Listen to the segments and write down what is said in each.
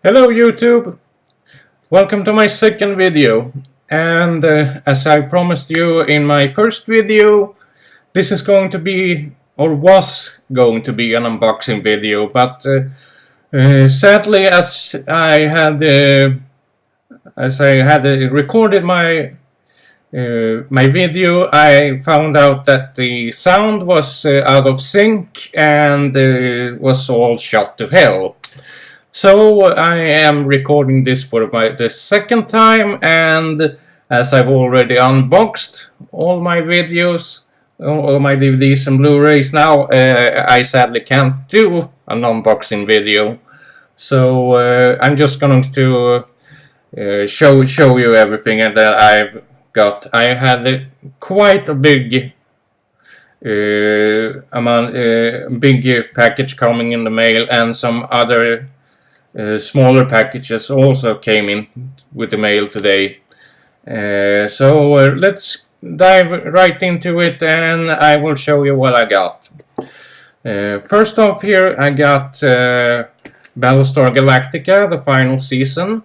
Hello YouTube! Welcome to my second video, and as I promised you in my first video, this is going to be, or was going to be, an unboxing video, but sadly as I had recorded my video, I found out that the sound was out of sync and was all shot to hell. So I am recording this for the second time, and as I've already unboxed all my videos, all my DVDs and Blu-rays now, I sadly can't do an unboxing video. So I'm just going to show you everything that I've got. I had quite a big big package coming in the mail, and some other smaller packages also came in with the mail today. So let's dive right into it, and I will show you what I got. First off, here I got Battlestar Galactica, the final season,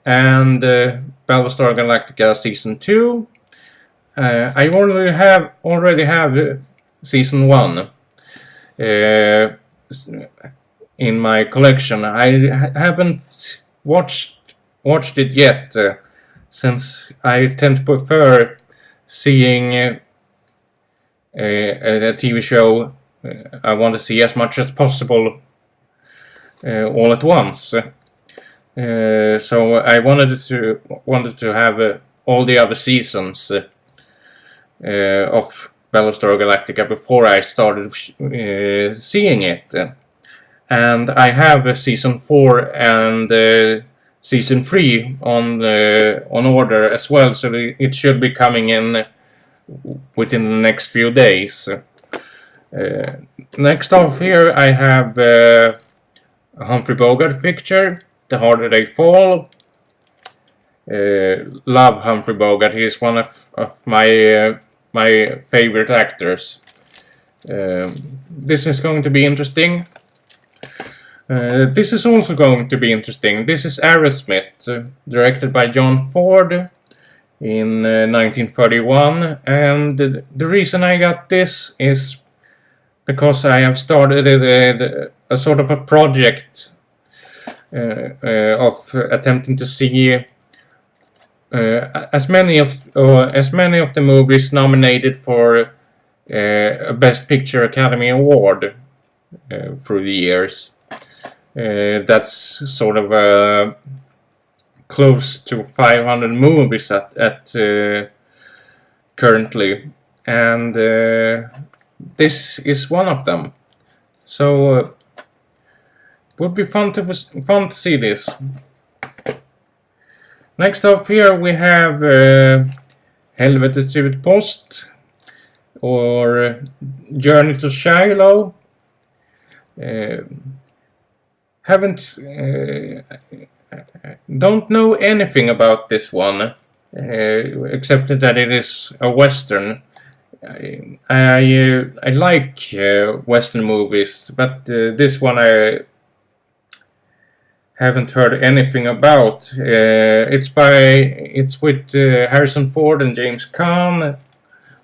and Battlestar Galactica season 2. I already have season 1 in my collection. I haven't watched it yet, since I tend to prefer seeing a TV show I want to see as much as possible all at once. So I wanted to have all the other seasons of Battlestar Galactica before I started seeing it. And I have season 4 and season 3 on order as well, so it should be coming in within the next few days. Next off here I have a Humphrey Bogart picture, The Harder They Fall. Love Humphrey Bogart. He is one of my favorite actors. This is going to be interesting. This is also going to be interesting. This is Aerosmith, directed by John Ford in 1931, and the reason I got this is because I have started a sort of a project of attempting to see as many of the movies nominated for a Best Picture Academy Award through the years. That's sort of close to 500 movies at currently, and this is one of them. So it would be fun to see this. Next up here we have Helvetets Utpost, or Journey to Shiloh. Don't know anything about this one, except that it is a western. I like western movies, but this one I haven't heard anything about. It's with Harrison Ford and James Caan,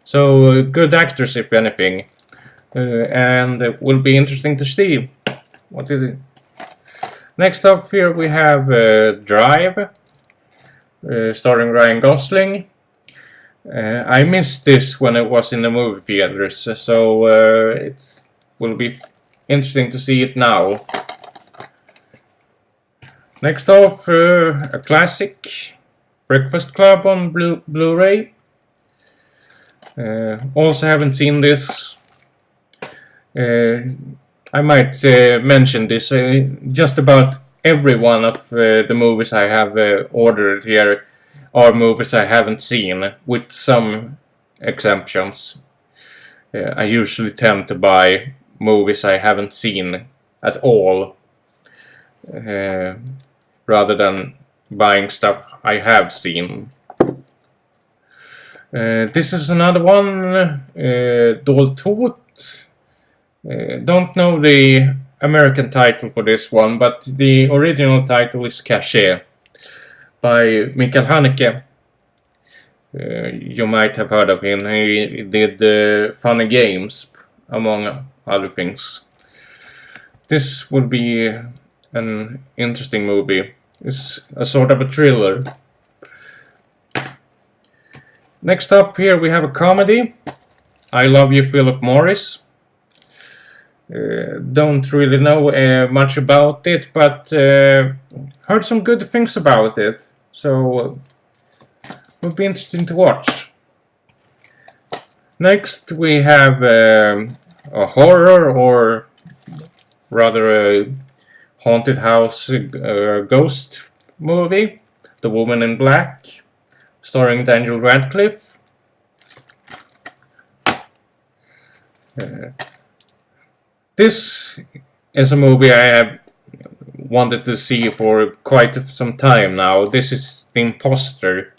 so good actors if anything, and it will be interesting to see what it is. Next up here we have Drive, starring Ryan Gosling. I missed this when it was in the movie theaters, so it will be interesting to see it now. Next off, a classic, Breakfast Club on Blu-ray. Also haven't seen this. I might mention this. Just about every one of the movies I have ordered here are movies I haven't seen, with some exemptions. I usually tend to buy movies I haven't seen at all, rather than buying stuff I have seen. This is another one, Doltut. Don't know the American title for this one, but the original title is Cashier by Michael Haneke. You might have heard of him. He did Funny Games, among other things. This would be an interesting movie. It's a sort of a thriller. Next up here we have a comedy. I Love You Phillips. Don't really know much about it, but heard some good things about it. So would be interesting to watch. Next we have a horror, or rather a haunted house ghost movie, The Woman in Black, starring Daniel Radcliffe. This is a movie I have wanted to see for quite some time now. This is The Imposter.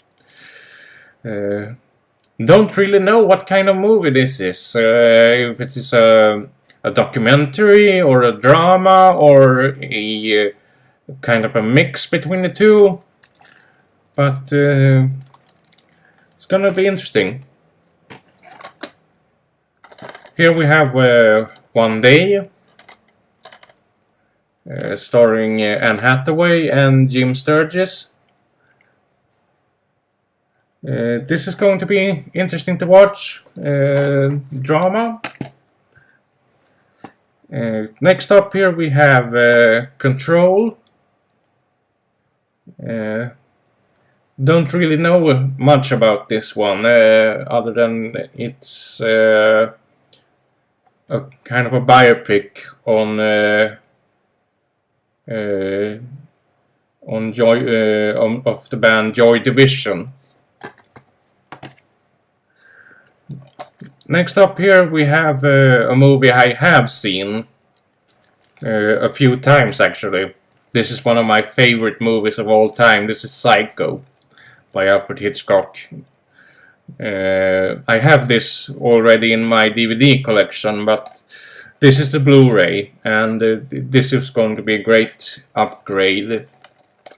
Don't really know what kind of movie this is. If it is a documentary or a drama or a kind of a mix between the two. But it's gonna be interesting. Here we have One Day, starring Anne Hathaway and Jim Sturgis. This is going to be interesting to watch. Drama. Next up here we have Control. Don't really know much about this one, other than it's a kind of a biopic on of the band Joy Division. Next up here we have a movie I have seen a few times actually. This is one of my favorite movies of all time. This is Psycho by Alfred Hitchcock. I have this already in my DVD collection, but this is the Blu-ray, and this is going to be a great upgrade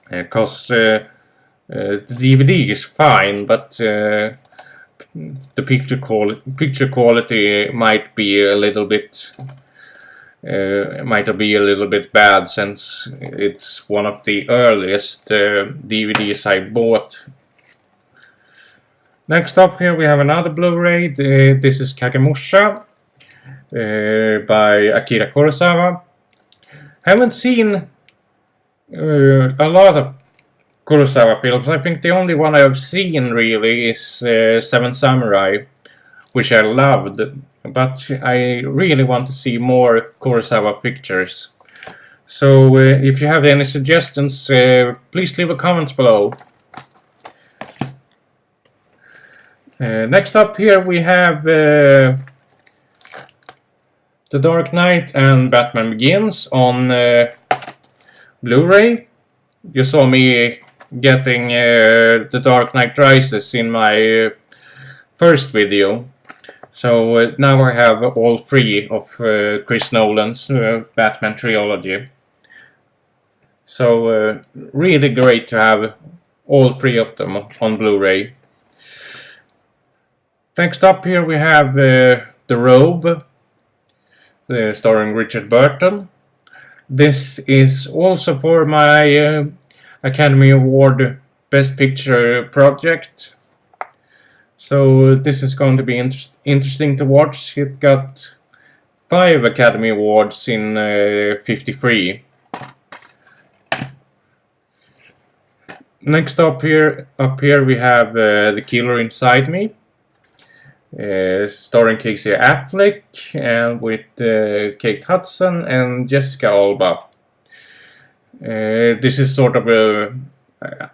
because the DVD is fine, but the picture quality might be a little bit bad, since it's one of the earliest DVDs I bought. Next up here we have another Blu-ray. This is Caccamo Shop by Akira Kurosawa. Haven't seen a lot of Kurosawa films. I think the only one I've seen really is Seven Samurai, which I loved, but I really want to see more Kurosawa pictures. So if you have any suggestions, please leave a comment below. Next up here we have The Dark Knight and Batman Begins on Blu-ray. You saw me getting The Dark Knight Rises in my first video. So now I have all three of Chris Nolan's Batman trilogy. So really great to have all three of them on Blu-ray. Next up here we have The Robe, starring Richard Burton. This is also for my Academy Award Best Picture project. So this is going to be interesting to watch. It got 5 Academy Awards in 53. Next up here we have The Killer Inside Me, starring Casey Affleck and with Kate Hudson and Jessica Alba. This is sort of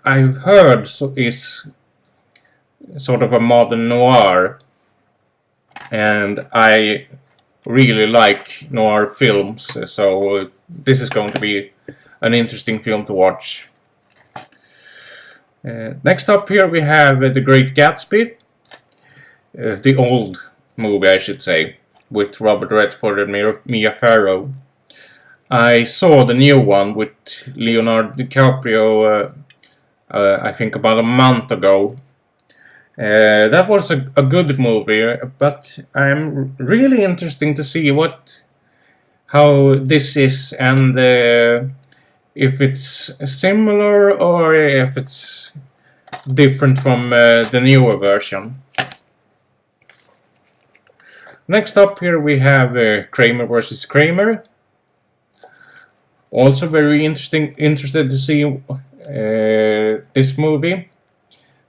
I've heard is sort of a modern noir, and I really like noir films, so this is going to be an interesting film to watch. Next up here we have The Great Gatsby, the old movie I should say, with Robert Redford and Mia Farrow. I saw the new one with Leonardo DiCaprio, I think about a month ago. That was a good movie, but I'm really interested to see how this is, and if it's similar or if it's different from the newer version. Next up here we have Kramer versus Kramer. Also very interested to see this movie.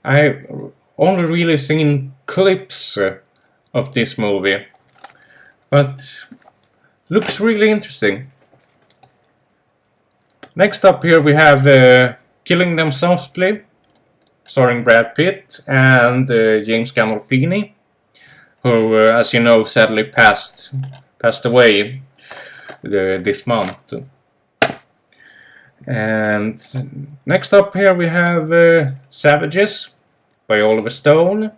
I've only really seen clips of this movie, but looks really interesting. Next up here we have Killing Them Softly, starring Brad Pitt and James Gandolfini, who, as you know, sadly passed away this month. And next up here we have Savages by Oliver Stone.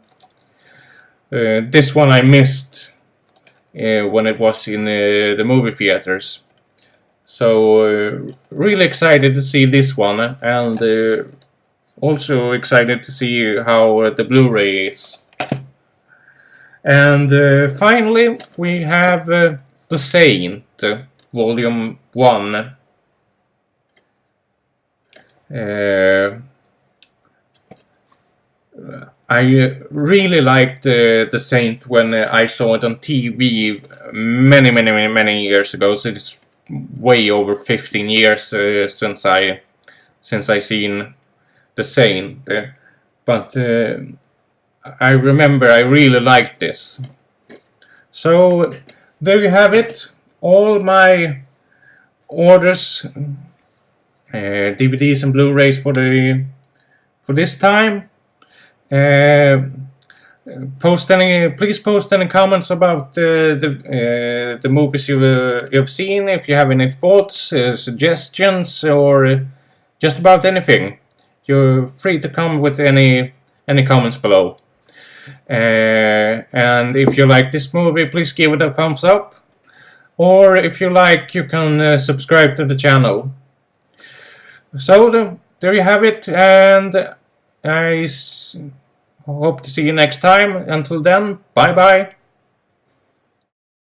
This one I missed when it was in the movie theaters. So really excited to see this one, and also excited to see how the Blu-ray is. And finally we have The Saint, Volume 1. I really liked The Saint when I saw it on TV many years ago. So it's way over 15 years since I seen The Saint. But I remember I really liked this. So there you have it. All my orders, DVDs and Blu-rays for this time. Please post any comments about the movies you've seen. If you have any thoughts, suggestions, or just about anything, you're free to come with any comments below. And if you like this movie, please give it a thumbs up. Or if you like, you can subscribe to the channel. So there you have it, and I hope to see you next time. Until then, bye bye.